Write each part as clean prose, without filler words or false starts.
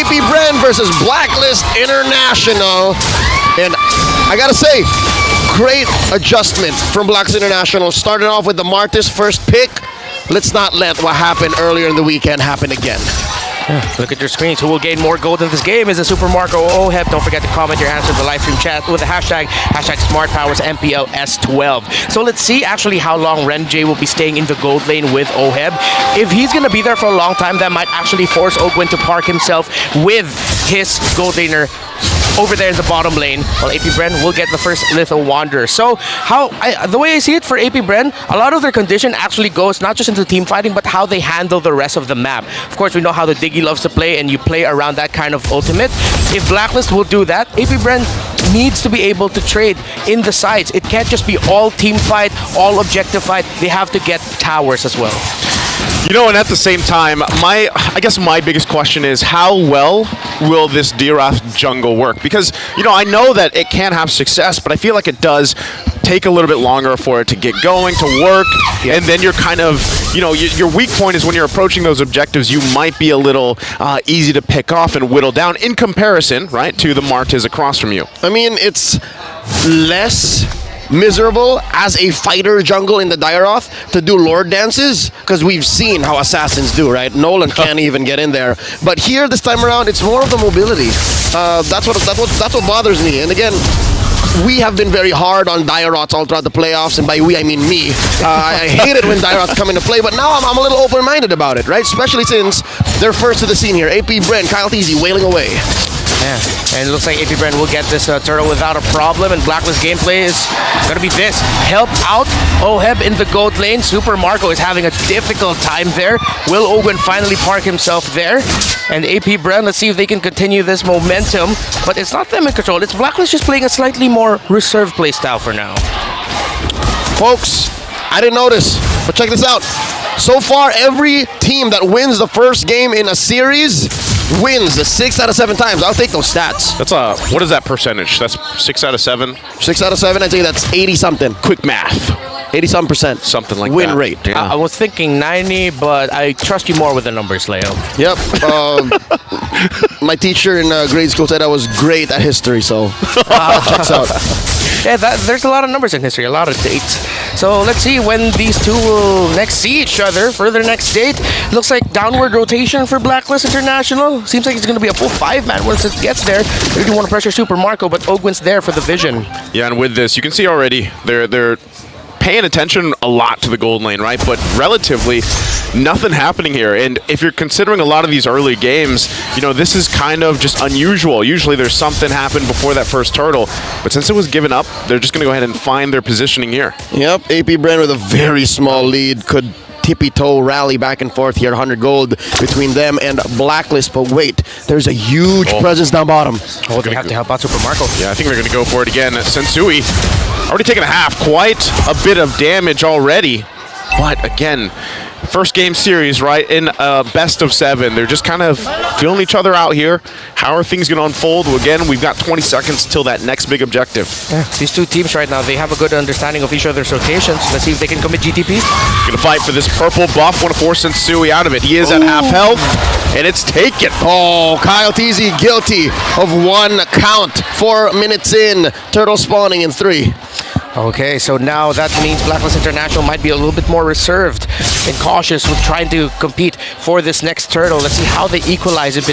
BREN versus Blacklist International. And I gotta say, great adjustment from Blacklist International. Started off with the Martis first pick. Let's not let what happened earlier in the weekend happen again. Look at your screens. Who will gain more gold in this game? Is it Super Marco or OHEB? Don't forget to comment your answer in the live stream chat with the hashtag SmartPowers MPL S12. So let's see actually how long RenJ will be staying in the gold lane with OHEB. If he's going to be there for a long time, that might actually force Ogwin to park himself with his gold laner over there in the bottom lane, while APBREN will get the first Little Wanderer. So the way I see it for APBREN, a lot of their condition actually goes not just into team fighting, but how they handle the rest of the map. Of course, we know how the Diggy loves to play, and you play around that kind of ultimate. If Blacklist will do that, APBREN needs to be able to trade in the sides. It can't just be all team fight, all objective fight. They have to get towers as well. You know, and at the same time, I guess my biggest question is how well will this Dirath jungle work? Because, you know, I know that it can have success, but I feel like it does take a little bit longer for it to get going, to work, and then you're kind of, you know, your weak point is when you're approaching those objectives, you might be a little easy to pick off and whittle down in comparison, right, to the Martis across from you. I mean, it's less miserable as a fighter jungle in the Dirath to do Lord dances, because we've seen how assassins do, right? Nolan can't even get in there. But here, this time around, it's more of the mobility. That's what bothers me. And again, we have been very hard on Diraths all throughout the playoffs, and by we, I mean me. I hate it when Diraths come into play, but now I'm a little open-minded about it, right? Especially since they're first to the scene here. APBREN, Kyle Teasy wailing away. Yeah, and it looks like APBREN will get this turtle without a problem, and Blacklist gameplay is going to be this. Help out OHEB in the gold lane. Super Marco is having a difficult time there. Will Ogwin finally park himself there? And APBREN, let's see if they can continue this momentum, but it's not them in control. It's Blacklist just playing a slightly more reserved play style for now. Folks, I didn't notice, but check this out. So far, every team that wins the first game in a series wins the 6 out of 7 times. I'll take those stats. That's what is that percentage? That's 6 out of 7? 6 out of 7, I'd say that's 80-something. Quick math. 80-some%. Something like win that. rate. Yeah. I was thinking 90, but I trust you more with the numbers, Leo. Yep. My teacher in grade school said I was great at history, so checks out. Yeah, there's a lot of numbers in history, a lot of dates. So let's see when these two will next see each other for their next date. Looks like downward rotation for Blacklist International. Seems like it's going to be a full 5-man once it gets there. They really want to pressure Super Marco, but Ogwin's there for the vision. Yeah, and with this, you can see already they're paying attention a lot to the gold lane, right? But relatively, nothing happening here. And if you're considering a lot of these early games, you know, this is kind of just unusual. Usually there's something happened before that first turtle. But since it was given up, they're just going to go ahead and find their positioning here. Yep, APBREN with a very small lead could tippy-toe rally back and forth here, 100 gold between them and Blacklist. But wait, there's a huge presence down bottom. Oh, they have to help out Super Marco. Yeah, I think they're going to go for it again. Sensui already taken a half, quite a bit of damage already. But again, first game series, right, in best of 7. They're just kind of feeling each other out here. How are things going to unfold? Well, again, we've got 20 seconds till that next big objective. Yeah, these two teams right now, they have a good understanding of each other's rotations. Let's see if they can commit GTP. Going to fight for this purple buff. Want to force Sensui out of it. He is at half health, and it's taken. Oh, Kyle Teasy guilty of 1 count. 4 minutes in. Turtle spawning in 3. Okay, so now that means Blacklist International might be a little bit more reserved and cautious with trying to compete for this next turtle. Let's see how they equalize it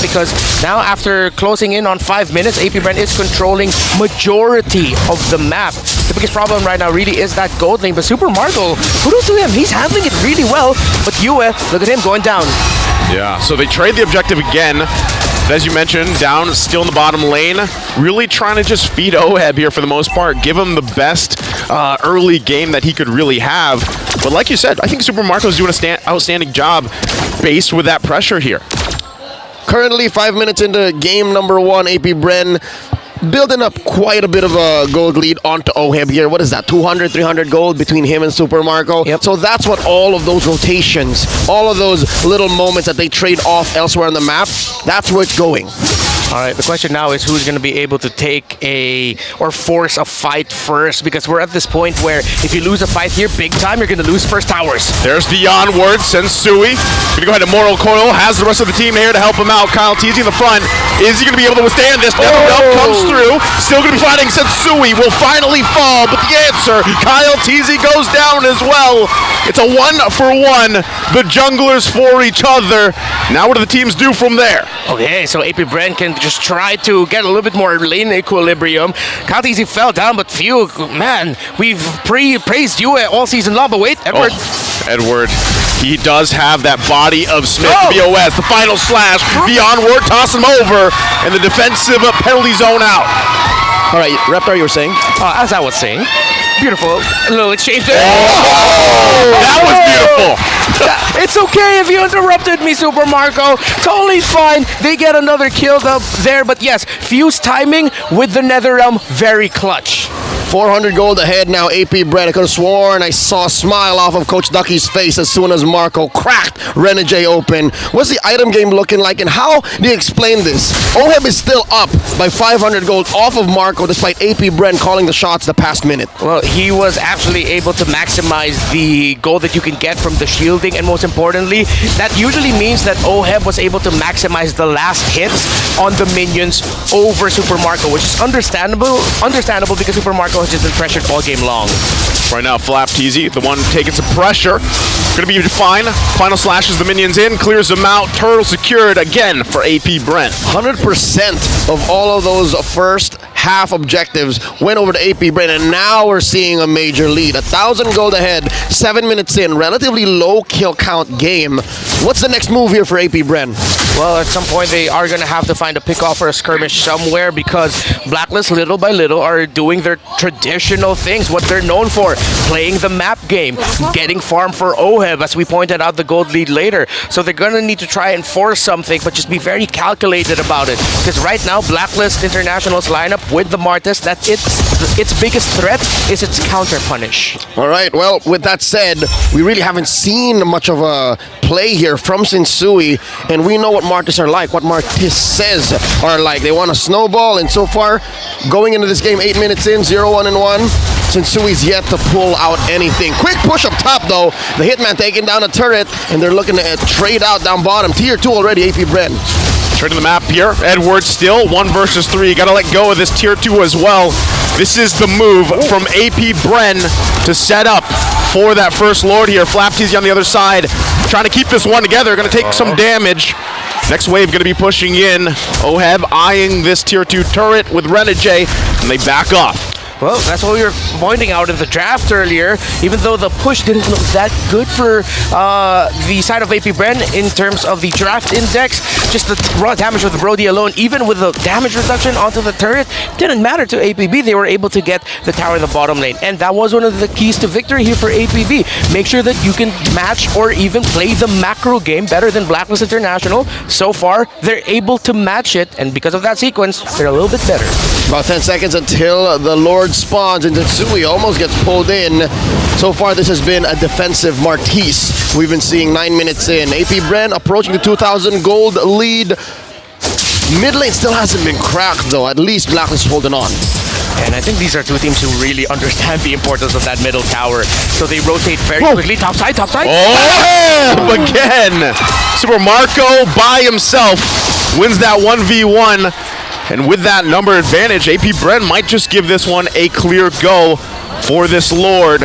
because now after closing in on 5 minutes, APBREN is controlling majority of the map. The biggest problem right now really is that gold lane, but Super Marco, kudos to him, he's handling it really well, but Yue, look at him going down. Yeah, so they trade the objective again. As you mentioned, down still in the bottom lane, really trying to just feed OHEB here for the most part, give him the best early game that he could really have. But like you said, I think Super Marco's doing an outstanding job based with that pressure here. Currently 5 minutes into game number 1, APBREN building up quite a bit of a gold lead onto OHEB here. What is that, 200, 300 gold between him and Super Marco? Yep. So that's what all of those rotations, all of those little moments that they trade off elsewhere on the map, that's where it's going. All right, the question now is who's going to be able to take or force a fight first, because we're at this point where if you lose a fight here big time, you're going to lose first towers. There's the onward, Sensui. Gonna go ahead and Mortal Coil, has the rest of the team here to help him out. Kyle Teasy in the front. Is he gonna be able to withstand this? Never comes through. Still gonna be fighting. Sensui will finally fall, but the answer, Kyle Teasy goes down as well. It's a 1-for-1. The junglers for each other. Now what do the teams do from there? Okay, so AP BREN can just try to get a little bit more lane equilibrium. Kyle Teasy fell down, but phew, man, we've praised you all season long, but wait, Edward. Edward, he does have that body of Smith BOS. The final slash, the onward, toss him over, and the defensive penalty zone out. All right, Reptar, you were saying? As I was saying, beautiful little exchange there. That was beautiful. It's okay if you interrupted me, Super Marco. Totally fine. They get another kill there, but yes, Fuse timing with the Netherrealm, very clutch. 400 gold ahead now, AP BREN. I could have sworn I saw a smile off of Coach Ducky's face as soon as Marco cracked Renegade open. What's the item game looking like, and how do you explain this? OHEB is still up by 500 gold off of Marco despite AP BREN calling the shots the past minute. Well, he was actually able to maximize the gold that you can get from the shielding, and most importantly, that usually means that OHEB was able to maximize the last hits on the minions over Super Marco, which is understandable because Super Marco has just been pressured all game long. Right now, Flap Teasy, the one taking some pressure. Gonna be fine. Final slashes the minions in, clears them out. Turtle secured again for AP BREN. 100% of all of those first half objectives went over to AP BREN, and now we're seeing a major lead. 1,000 gold ahead, 7 minutes in, relatively low kill count game. What's the next move here for AP BREN? Well, at some point they are going to have to find a pick-off or a skirmish somewhere, because BLACKLIST little by little are doing their traditional things, what they're known for, playing the map game, getting farm for OHEB, as we pointed out the gold lead later. So they're going to need to try and force something, but just be very calculated about it. Because right now, BLACKLIST International's lineup with the Martis, that its biggest threat is its counter punish. All right, well, with that said, we really haven't seen much of a play here from Sensui, and we know what Martis are like, what Martis says are like. They want to snowball, and so far, going into this game 8 minutes in, 0-1 and 1, Sensui's yet to pull out anything. Quick push up top, though. The Hitman taking down a turret, and they're looking to trade out down bottom. Tier 2 already, AP BREN. Trading the map here. Edward still 1 versus 3. Got to let go of this tier 2 as well. This is the move from AP BREN to set up for that first Lord here. Flap Teasy on the other side, trying to keep this one together. Going to take some damage. Next wave going to be pushing in. OHEB eyeing this tier 2 turret with Renegade, and they back off. Well, that's what we were pointing out in the draft earlier. Even though the push didn't look that good for the side of AP BREN in terms of the draft index, just the raw damage with the Brody alone, even with the damage reduction onto the turret, didn't matter to APB. They were able to get the tower in the bottom lane. And that was one of the keys to victory here for APB. Make sure that you can match or even play the macro game better than BLACKLIST International. So far, they're able to match it, and because of that sequence, they're a little bit better. About 10 seconds until the Lord spawns, and Sensui almost gets pulled in. So far, this has been a defensive Martis. We've been seeing 9 minutes in. AP BREN approaching the 2,000 gold lead. Mid lane still hasn't been cracked, though. At least BLACKLIST is holding on. And I think these are two teams who really understand the importance of that middle tower. So they rotate very quickly. Top side, top side. Oh, again. Super Marco by himself wins that 1v1. And with that number advantage, AP BREN might just give this one a clear go for this Lord.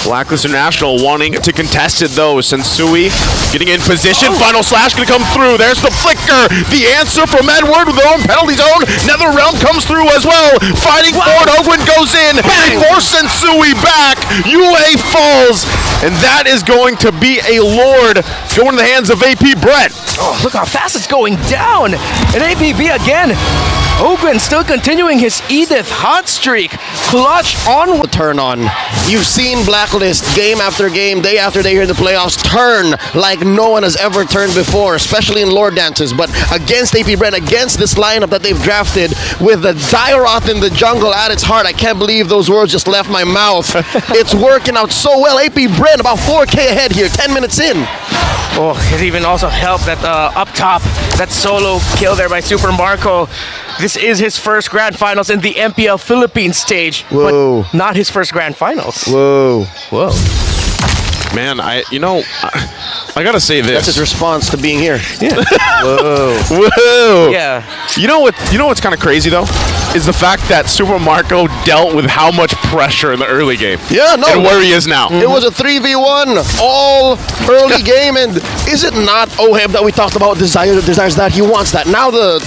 BLACKLIST International wanting to contest it though. Sensui getting in position. Final slash going to come through. There's the flicker. The answer from Edward with their own penalty zone. Netherrealm comes through as well. Fighting forward. Ogwin goes in. They force Sensui back. UA falls. And that is going to be a Lord going in the hands of AP BREN. Oh, look how fast it's going down. And APB again. Ogwin still continuing his Edith hot streak. Clutch on. Turn on. You've seen BLACKLIST game after game, day after day here in the playoffs turn like no one has ever turned before, especially in Lord dances. But against AP BREN, against this lineup that they've drafted with the Dairoth in the jungle at its heart, I can't believe those words just left my mouth. It's working out so well. AP BREN about 4K ahead here, 10 minutes in. Oh, it even also helped that up top, that solo kill there by Super Marco. This is his first Grand Finals in the MPL Philippines stage. Whoa. But not his first Grand Finals. Whoa. Whoa. Man, I gotta say this. That's his response to being here. Yeah. Whoa. Whoa. Yeah. You know what's kind of crazy though, is the fact that Super Marco dealt with how much pressure in the early game. Yeah, no. And where he is now. It was a 3v1 all early game, and is it not Oheb that we talked about desires that? He wants that. Now the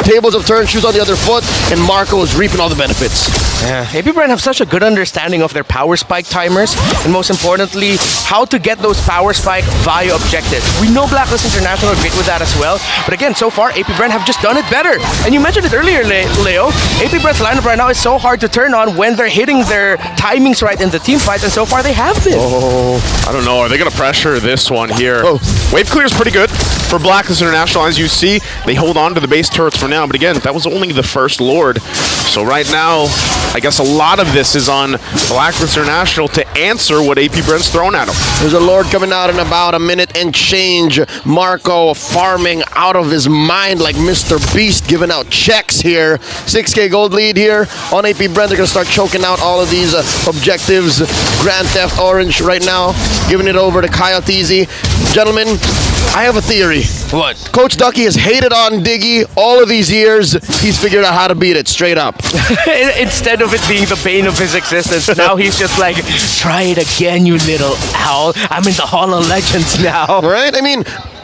tables have turned, shoes on the other foot, and Marco is reaping all the benefits. Yeah, APBR have such a good understanding of their power spike timers, and most importantly, how to get those power spike via objectives. We know Blacklist International are great with that as well, but again, so far, APBR have just done it better. And you mentioned it earlier, Leo, APBR's lineup right now is so hard to turn on when they're hitting their timings right in the team fights, and so far they have been. Oh, I don't know. Are they going to pressure this one here? Oh. Wave clear is pretty good for Blacklist International. As you see, they hold on to the base turrets for now, but again, that was only the first Lord. So right now, I guess a lot of this is on Blacklist International to answer what APBR's thrown at them. There's a Lord coming out in about a minute and change. Marco farming out of his mind like Mr. Beast, giving out checks here. 6K gold lead here on APBR. They're going to start choking out all of these objectives. Grand Theft Orange right now, giving it over to Kyle Teasy. Gentlemen, I have a theory. What? Coach Ducky has hated on Diggy all of these years. He's figured out how to beat it straight up. Instead of it being the bane of his existence, now he's just like, try it again, you little owl. I'm in the Hall of Legends now. Right? I mean,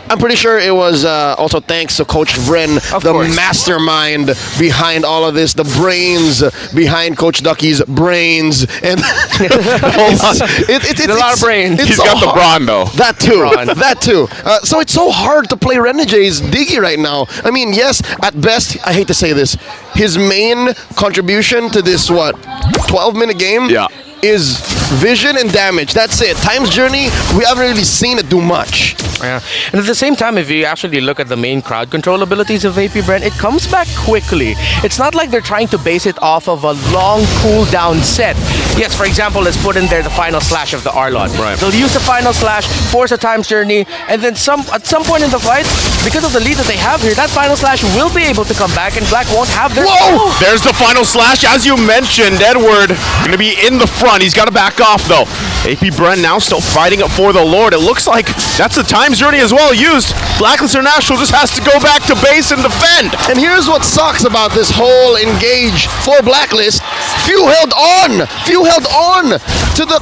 I'm pretty sure it was also thanks to Coach BREN, the course. mastermind behind all of this, the brains behind Coach Ducky's brains. And it's a lot of brains. He's got the brawn, though. That too. That too. So it's so hard to play Renegades Diggy right now. I mean, yes, at best, I hate to say this, his main contribution to this, 12-minute game? Yeah. Is vision and damage. That's it. Time's Journey, we haven't really seen it do much. Yeah. And at the same time, if you actually look at the main crowd control abilities of APBR, it comes back quickly. It's not like they're trying to base it off of a long cooldown set. Yes, for example, let's put in there the final slash of the Arlot. Right. They'll use the final slash, force a Time's Journey, and then at some point in the fight, because of the lead that they have here, that final slash will be able to come back, and Black won't have their... Whoa! There's the final slash. As you mentioned, Edward going to be in the front. He's got to back off, though. APBR now still fighting up for the Lord. It looks like that's the Time's Journey as well used. Blacklist International just has to go back to base and defend. And here's what sucks about this whole engage for Blacklist. Few held on to the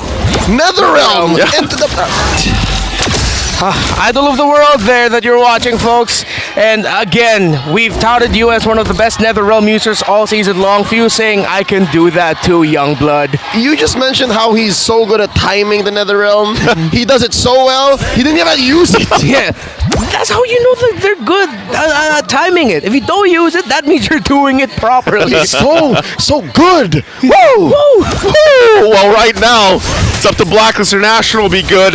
Netherrealm. Yeah. Into the... Idol of the world there that you're watching, folks. And again, we've touted you as one of the best NetherRealm users all season long. Few saying, I can do that too, young blood. You just mentioned how he's so good at timing the Netherrealm. He does it so well, he didn't even use it. Yeah, that's how you know that they're good at timing it. If you don't use it, that means you're doing it properly. so good. Woo! Woo! Well, right now, it's up to Blacklist International to be good.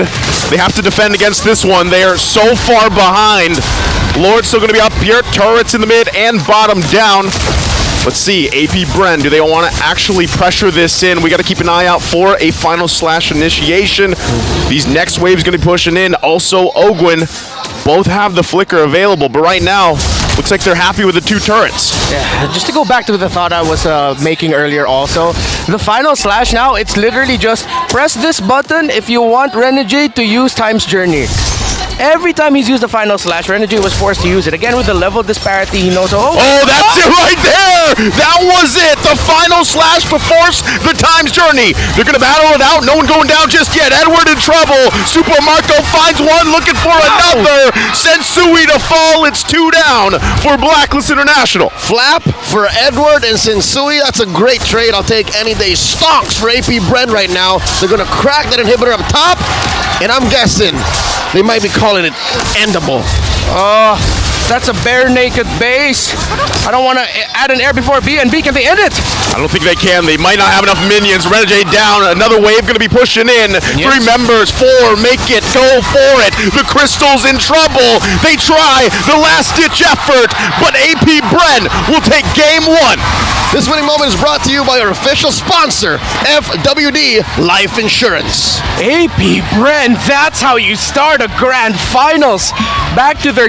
They have to defend against this one. They are so far behind. Lord's still going to be up here. Turrets in the mid and bottom down. Let's see, APBR, do they want to actually pressure this in? We got to keep an eye out for a final slash initiation. These next waves going to be pushing in. Also, Ogwin, both have the flicker available, but right now, looks like they're happy with the two turrets. Yeah, just to go back to the thought I was making earlier also, the final slash now, it's literally just press this button if you want Renegade to use Time's Journey. Every time he's used the final slash, Renegade was forced to use it. Again, with the level disparity, he knows, oh, that's it right there! That was it! The final slash to force the Time's Journey. They're going to battle it out. No one going down just yet. Edward in trouble. Super Marco finds one, looking for another. Sends Sui to fall. It's 2 down for Blacklist International. Flap for Edward and Sensui. That's a great trade. I'll take any day. Stonks for APBR right now. They're going to crack that inhibitor up top, and I'm guessing they might be calling it endable. That's a bare naked base. I don't want to add an air before B, and B, can they end it? I don't think they can. They might not have enough minions. Renegade down. Another wave going to be pushing in. Yes. 3 members. 4. Make it. Go for it. The Crystal's in trouble. They try the last-ditch effort, but APBR will take game 1. This winning moment is brought to you by our official sponsor, FWD Life Insurance. BREN, that's how you start a grand finals. Back to their